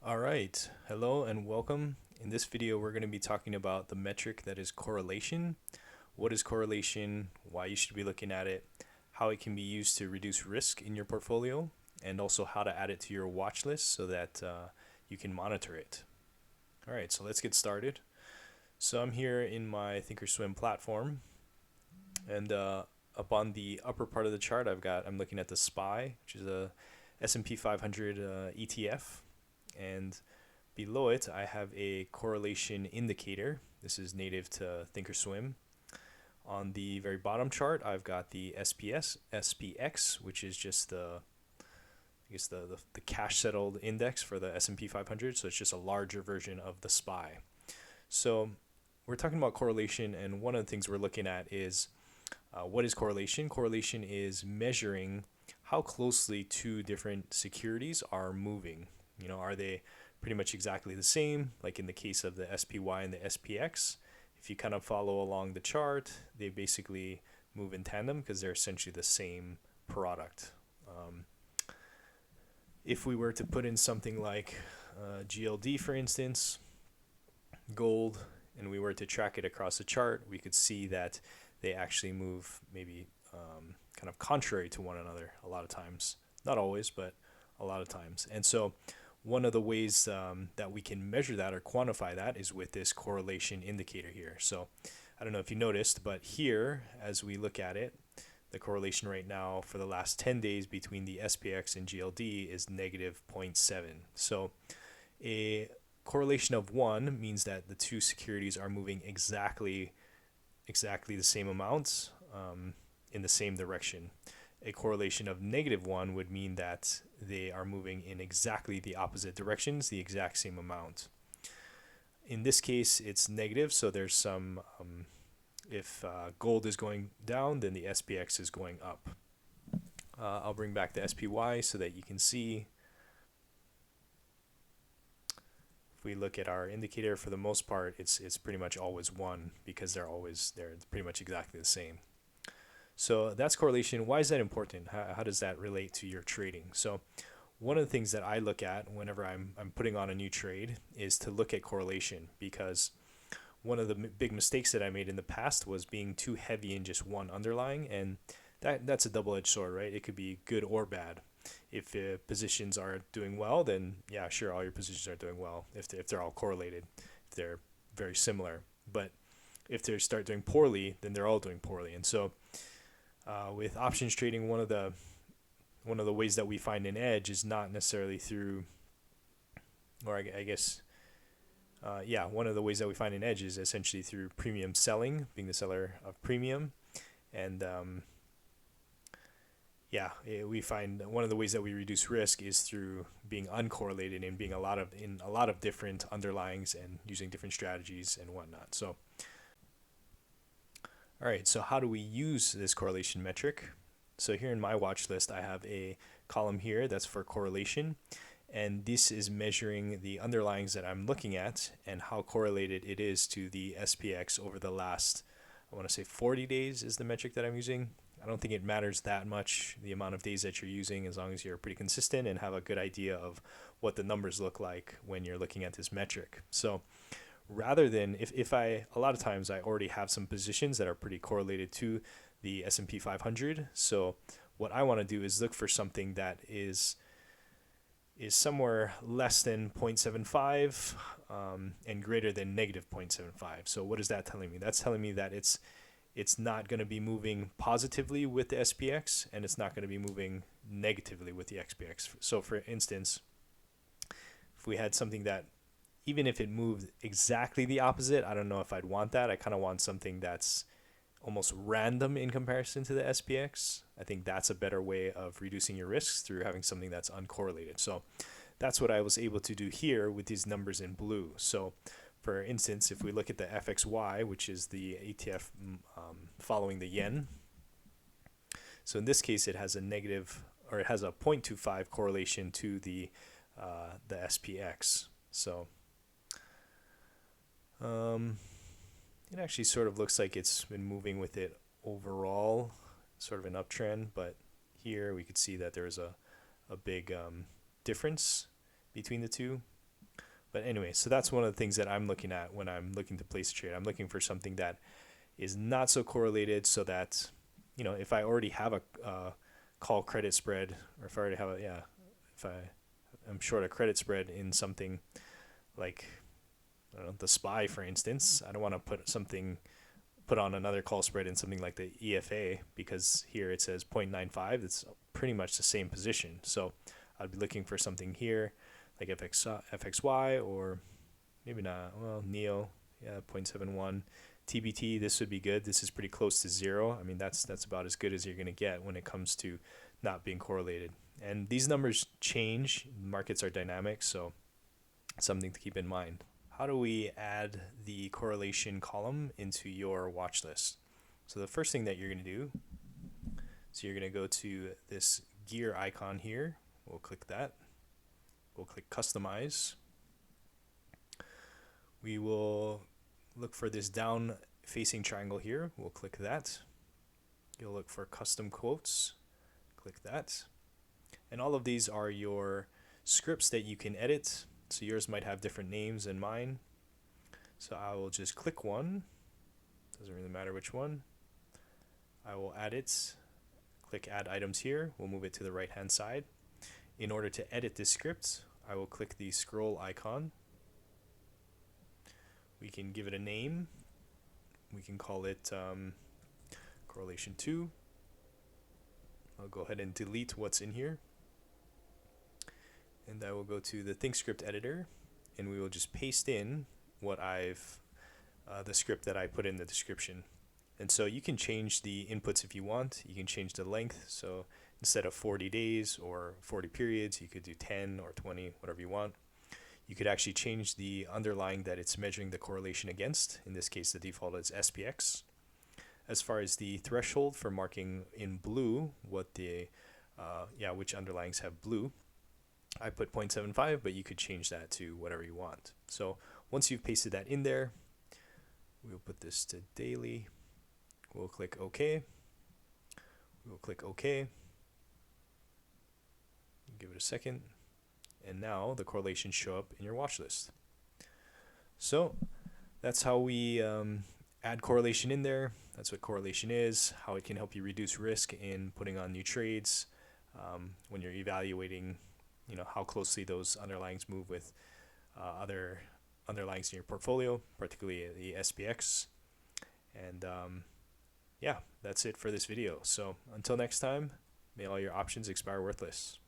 All right, hello and welcome. In this video, we're going to be talking about the metric that is correlation. What is correlation, why you should be looking at it, how it can be used to reduce risk in your portfolio, and also how to add it to your watch list so that you can monitor it. All right, so let's get started. So I'm here in my Thinkorswim platform, and up on the upper part of the chart, I'm looking at the SPY, which is a S&P 500 ETF, and below it I have a correlation indicator. This is native to Thinkorswim. On the very bottom chart, I've got the SPX, which is just the cash settled index for the S&P 500. So it's just a larger version of the SPY. So we're talking about correlation, and one of the things we're looking at is what is correlation? Correlation is measuring how closely two different securities are moving. Are they pretty much exactly the same? Like in the case of the SPY and the SPX, if you kind of follow along the chart, they basically move in tandem because they're essentially the same product. If we were to put in something like GLD, for instance, gold, and we were to track it across the chart, we could see that they actually move maybe kind of contrary to one another a lot of times. Not always, but a lot of times. And so one of the ways that we can measure that or quantify that is with this correlation indicator here. So I don't know if you noticed, but here, as we look at it, the correlation right now for the last 10 days between the SPX and GLD is negative 0.7. So a correlation of 1 means that the two securities are moving exactly the same amounts in the same direction. A correlation of -1 would mean that they are moving in exactly the opposite directions, the exact same amount. In this case, it's negative, so there's some, if gold is going down, then the SPX is going up. I'll bring back the SPY so that you can see. If we look at our indicator, for the most part, it's pretty much always 1 because they're pretty much exactly the same. So that's correlation. Why is that important? How does that relate to your trading? So one of the things that I look at whenever I'm putting on a new trade is to look at correlation, because one of the big mistakes that I made in the past was being too heavy in just one underlying, and that's a double-edged sword, right? It could be good or bad. If positions are doing well, then yeah, sure, all your positions are doing well if they're all correlated, if they're very similar. But if they start doing poorly, then they're all doing poorly. And so with options trading, one of the ways that we find an edge is not necessarily through, or I guess, one of the ways that we find an edge is essentially through premium selling, being the seller of premium, and we find one of the ways that we reduce risk is through being uncorrelated and being in a lot of different underlyings and using different strategies and whatnot. So. All right, so how do we use this correlation metric? So here in my watch list, I have a column here that's for correlation, and this is measuring the underlyings that I'm looking at and how correlated it is to the SPX over the last, I want to say 40 days is the metric that I'm using. I don't think it matters that much the amount of days that you're using, as long as you're pretty consistent and have a good idea of what the numbers look like when you're looking at this metric. So rather than if a lot of times I already have some positions that are pretty correlated to the S&P 500. So what I want to do is look for something that is somewhere less than 0.75 and greater than -0.75. So what is that telling me? That's telling me that it's not going to be moving positively with the SPX, and it's not going to be moving negatively with the SPX. So for instance, if we had something that, even if it moved exactly the opposite, I don't know if I'd want that. I kind of want something that's almost random in comparison to the SPX. I think that's a better way of reducing your risks, through having something that's uncorrelated. So that's what I was able to do here with these numbers in blue. So for instance, if we look at the FXY, which is the ETF following the yen, so in this case it has a negative, or it has a 0.25 correlation to the SPX. So it actually sort of looks like it's been moving with it overall, sort of an uptrend, but here we could see that there's a big difference between the two. But anyway, so that's one of the things that I'm looking at when I'm looking to place a trade. I'm looking for something that is not so correlated, so that, you know, if I already have a call credit spread, or if I already have a, yeah, if I'm short a credit spread in something like, I don't know, the SPY, for instance, I don't want to put on another call spread in something like the EFA, because here it says 0.95. It's pretty much the same position. So I'd be looking for something here like FXY, or maybe not, well, NEO, yeah, 0.71. TBT, this would be good. This is pretty close to zero. I mean, that's about as good as you're going to get when it comes to not being correlated. And these numbers change. Markets are dynamic, so something to keep in mind. How do we add the correlation column into your watch list? So the first thing that you're going to do, so you're going to go to this gear icon here. We'll click that. We'll click Customize. We will look for this down facing triangle here. We'll click that. You'll look for Custom Quotes. Click that. And all of these are your scripts that you can edit. So yours might have different names than mine. So I will just click one. Doesn't really matter which one. I will add it. Click Add Items here. We'll move it to the right hand side. In order to edit this script, I will click the scroll icon. We can give it a name. We can call it correlation 2. I'll go ahead and delete what's in here. And I will go to the ThinkScript editor, and we will just paste in what the script that I put in the description. And so you can change the inputs if you want. You can change the length. So instead of 40 days or 40 periods, you could do 10 or 20, whatever you want. You could actually change the underlying that it's measuring the correlation against. In this case, the default is SPX. As far as the threshold for marking in blue, what the which underlyings have blue, I put 0.75, but you could change that to whatever you want. So once you've pasted that in there, we'll put this to daily. We'll click OK. We'll click OK. Give it a second. And now the correlations show up in your watch list. So that's how we add correlation in there. That's what correlation is, how it can help you reduce risk in putting on new trades when you're evaluating, you know, how closely those underlyings move with other underlyings in your portfolio, particularly the SPX. And yeah, that's it for this video. So until next time, may all your options expire worthless.